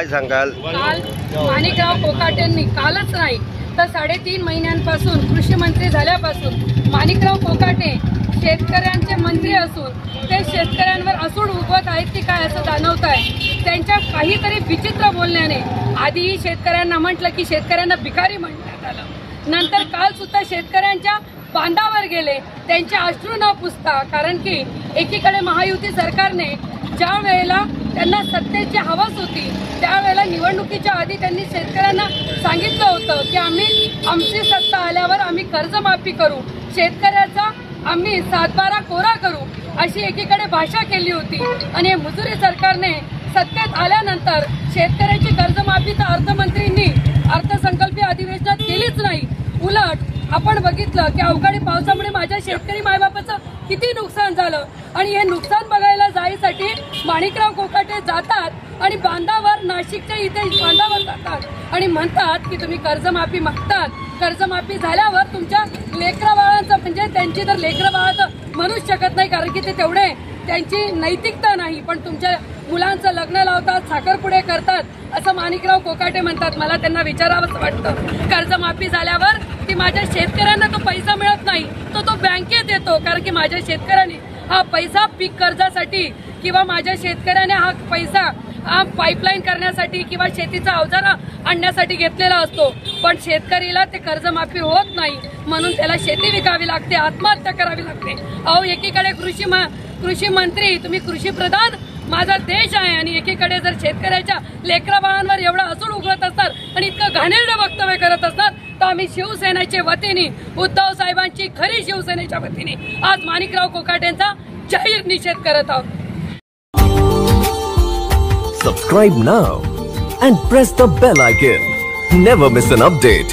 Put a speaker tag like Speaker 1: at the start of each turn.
Speaker 1: काय सांगाल?
Speaker 2: काल माणिकराव कोकाटेंनी कालच नाही तर 3.5 महिन्यांपासून कृषी मंत्री झाल्यापासून माणिकराव कोकाटे शेतकऱ्यांचे मंत्री असून ते शेतकऱ्यांवर असूड उगवत आहेत की काय असं जाणवत आहे। त्यांच्या काहीतरी विचित्र बोलण्याने आधीही शेतकऱ्यांना म्हटलं की शेतकऱ्यांना भिकारी म्हणण्यात आलं, नंतर काल सुद्धा शेतकऱ्यांच्या बांधावर गेले, त्यांचे अश्रू न पुसता। कारण की एकीकडे महायुती सरकारने ज्या वेळेला त्यांना सत्तेची हवस होती त्यावेळेला निवडणुकीच्या आधी त्यांनी शेतकऱ्यांना सांगितलं होतं की आमची सत्ता आल्यावर आम्ही कर्जमाफी करू, शेतकऱ्याचा आम्ही 7/12 कोरा करू, अशी एकीकडे भाषा केली होती। आणि मुजुरी सरकारने सत्तेत आल्यानंतर शेतकऱ्याची कर्जमाफी तर अर्थमंत्रींनी अर्थसंकल्पीय अधिवेशनात केलीच नाही। उलट आपण बघितलं की अवकाळी पावसामुळे माझ्या शेतकरी मायबापाचं किती नुकसान झालं आणि हे नुकसान बघायला जायसाठी माणिकराव कोकाटे जातात आणि बांधावर नाशिकच्या इथे बांधावर जातात आणि म्हणतात की तुम्ही कर्जमाफी मागतात, कर्जमाफी झाल्यावर तुमच्या लेकराबाळांचं म्हणजे त्यांची तर लेकराबाळाचं म्हणूच शकत नाही कारण की ते तेवढे त्यांची नैतिकता नाही, पण तुमच्या मुलांचं लग्न लावतात, साखरपुडे करतात असं माणिकराव कोकाटे म्हणतात। मला त्यांना विचारावंच वाटतं, कर्जमाफी झाल्यावर की माझ्या शेतकऱ्यांना तो पैसा मिळत नाही तो बँकेत येतो कारण की माझ्या शेतकऱ्यांनी हा पैसा पीक कर्जासाठी किंवा माझ्या शेतकऱ्याने हा पैसा पाईपलाईन करण्यासाठी किंवा शेतीचा अवजार आणण्यासाठी घेतलेला असतो, पण शेतकरीला ते कर्जमाफी होत नाही म्हणून त्याला शेती विकावी लागते, आत्महत्या करावी लागते। अहो एकीकडे कृषी मंत्री, तुम्ही कृषी प्रधान माझा देश आहे आणि एकीकडे जर शेतकऱ्याच्या लेकराबाळांवर एवढा असूड उगवत असतात आणि इतकं घाणेरडं वक्तव्य करत असतात तर आम्ही शिवसेनेच्या वतीने उद्धव साहेबांची खरी शिवसेनेच्या वतीने आज माणिकराव कोकाटेंचा जाहीर निषेध करत आहोत।
Speaker 3: Subscribe now and press the bell icon. Never miss an update.